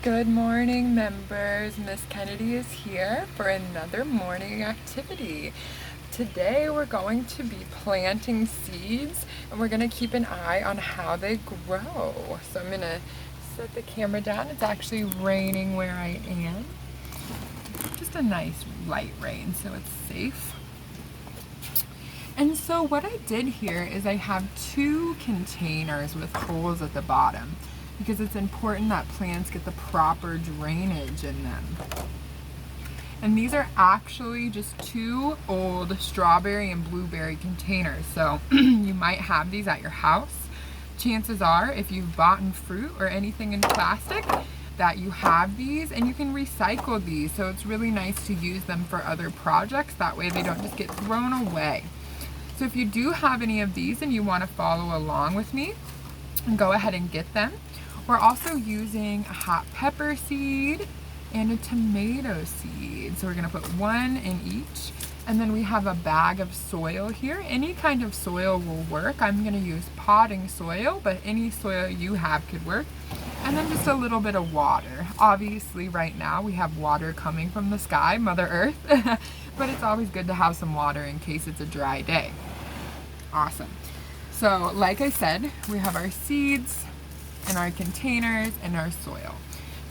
Good morning, members. Miss Kennedy is here for another morning activity. Today we're going to be planting seeds and we're going to keep an eye on how they grow. So I'm going to set the camera down. It's actually raining where I am. Just a nice light rain, so it's safe. And so what I did here is I have two containers with holes at the bottom, because it's important that plants get the proper drainage in them. And these are actually just two old strawberry and blueberry containers. So you might have these at your house. Chances are, if you've bought fruit or anything in plastic, that you have these and you can recycle these. So it's really nice to use them for other projects. That way they don't just get thrown away. So if you do have any of these and you want to follow along with me, go ahead and get them. We're also using a hot pepper seed and a tomato seed. So we're going to put one in each. And then we have a bag of soil here. Any kind of soil will work. I'm going to use potting soil, but any soil you have could work. And then just a little bit of water. Obviously right now we have water coming from the sky, Mother Earth, but it's always good to have some water in case it's a dry day. Awesome. So like I said, we have our seeds and our containers and our soil.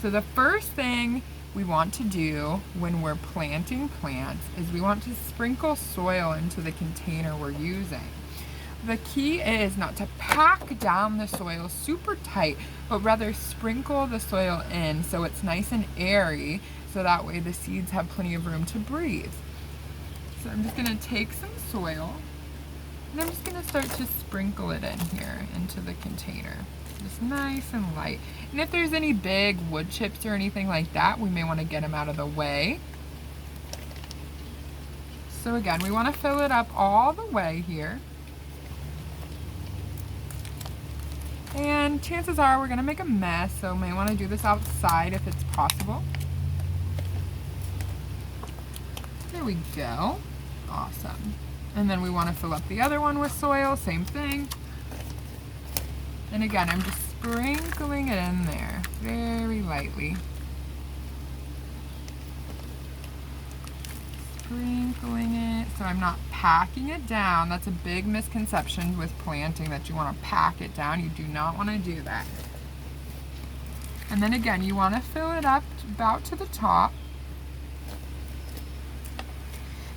So the first thing we want to do when we're planting plants is we want to sprinkle soil into the container we're using. The key is not to pack down the soil super tight, but rather sprinkle the soil in so it's nice and airy, so that way the seeds have plenty of room to breathe. So I'm just going to take some soil and I'm just going to start to sprinkle it in here into the container. Just nice and light. And if there's any big wood chips or anything like that, we may want to get them out of the way. So again, we want to fill it up all the way here. And chances are we're going to make a mess, so we may want to do this outside if it's possible. There we go. Awesome. And then we want to fill up the other one with soil, same thing. And again, I'm just sprinkling it in there very lightly. Sprinkling it so I'm not packing it down. That's a big misconception with planting, that you want to pack it down. You do not want to do that. And then again, you want to fill it up about to the top.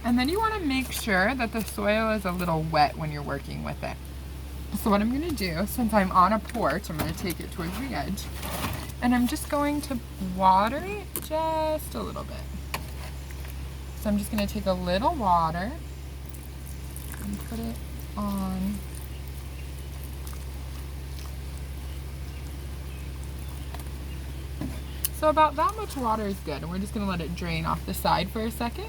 And then you want to make sure that the soil is a little wet when you're working with it. So what I'm going to do, since I'm on a porch, I'm going to take it towards the edge, and I'm just going to water it just a little bit. So I'm just going to take a little water and put it on. So about that much water is good, and we're just going to let it drain off the side for a second.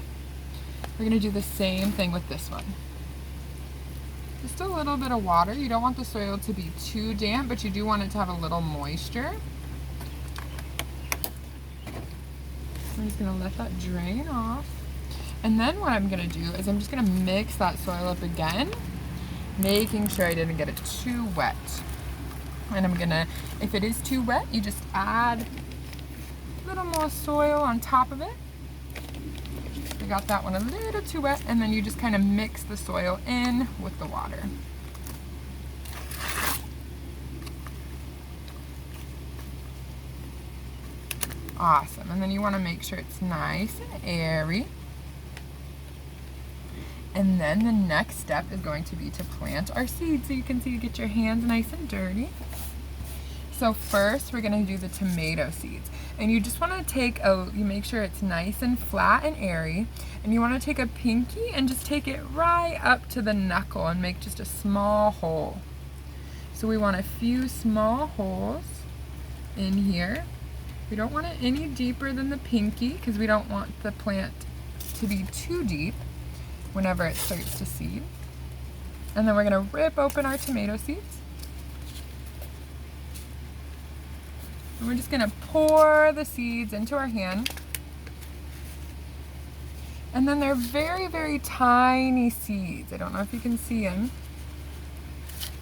We're going to do the same thing with this one. Just a little bit of water. You don't want the soil to be too damp, but you do want it to have a little moisture. I'm just going to let that drain off. And then what I'm going to do is I'm just going to mix that soil up again, making sure I didn't get it too wet. And I'm going to, if it is too wet, you just add a little more soil on top of it. I got that one a little too wet, and then you just kind of mix the soil in with the water. Awesome. And then you want to make sure it's nice and airy. And then the next step is going to be to plant our seeds. So you can see you get your hands nice and dirty. So first we're going to do the tomato seeds. And you just want to take you make sure it's nice and flat and airy. And you want to take a pinky and just take it right up to the knuckle and make just a small hole. So we want a few small holes in here. We don't want it any deeper than the pinky because we don't want the plant to be too deep whenever it starts to seed. And then we're going to rip open our tomato seeds. And we're just going to pour the seeds into our hand. And then they're very, very tiny seeds. I don't know if you can see them.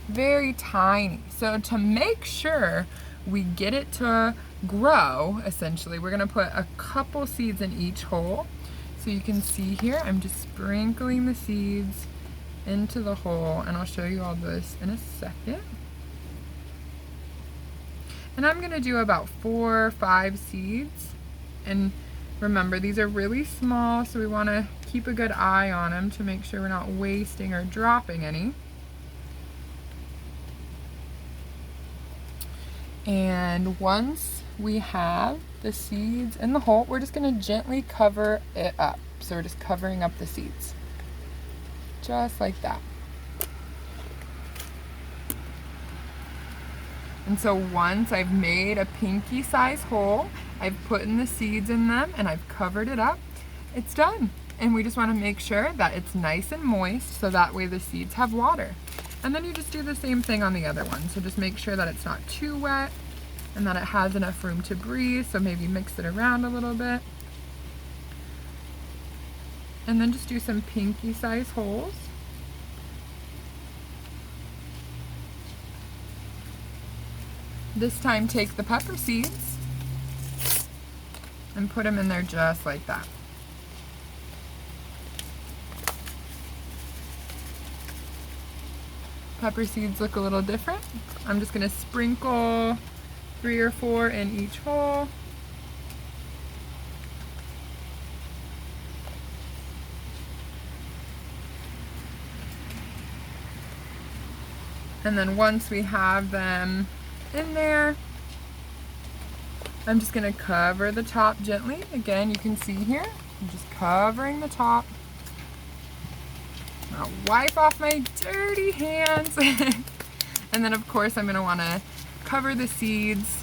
Very tiny. So to make sure we get it to grow, essentially, we're gonna put a couple seeds in each hole. So you can see here, I'm just sprinkling the seeds into the hole, and I'll show you all this in a second. And I'm gonna do about 4 or 5 seeds. And remember, these are really small, so we wanna keep a good eye on them to make sure we're not wasting or dropping any. And once we have the seeds in the hole, we're just gonna gently cover it up. So we're just covering up the seeds, just like that. And so once I've made a pinky size hole, I've put in the seeds in them and I've covered it up, it's done. And we just wanna make sure that it's nice and moist so that way the seeds have water. And then you just do the same thing on the other one. So just make sure that it's not too wet and that it has enough room to breathe. So maybe mix it around a little bit. And then just do some pinky size holes. This time take the pepper seeds and put them in there just like that. Pepper seeds look a little different. I'm just gonna sprinkle 3 or 4 in each hole. And then once we have them in there, I'm just gonna cover the top gently. Again, you can see here, I'm just covering the top. I'll wipe off my dirty hands. And then of course I'm gonna wanna cover the seeds,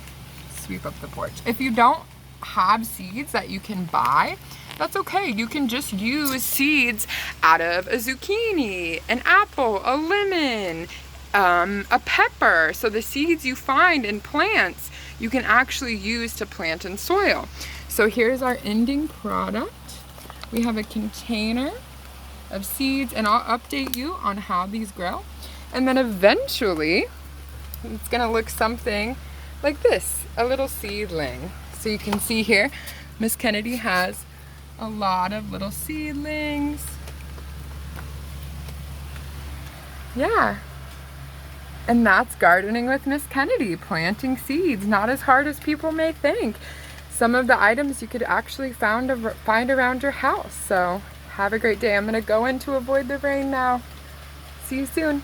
sweep up the porch. If you don't have seeds that you can buy, that's okay. You can just use seeds out of a zucchini, an apple, a lemon, a pepper. So the seeds you find in plants, you can actually use to plant in soil. So here's our ending product. We have a container of seeds, and I'll update you on how these grow. And then eventually, it's gonna look something like this, a little seedling. So you can see here, Miss Kennedy has a lot of little seedlings. Yeah. And that's gardening with Miss Kennedy, planting seeds. Not as hard as people may think. Some of the items you could actually find around your house. So have a great day. I'm gonna go in to avoid the rain now. See you soon.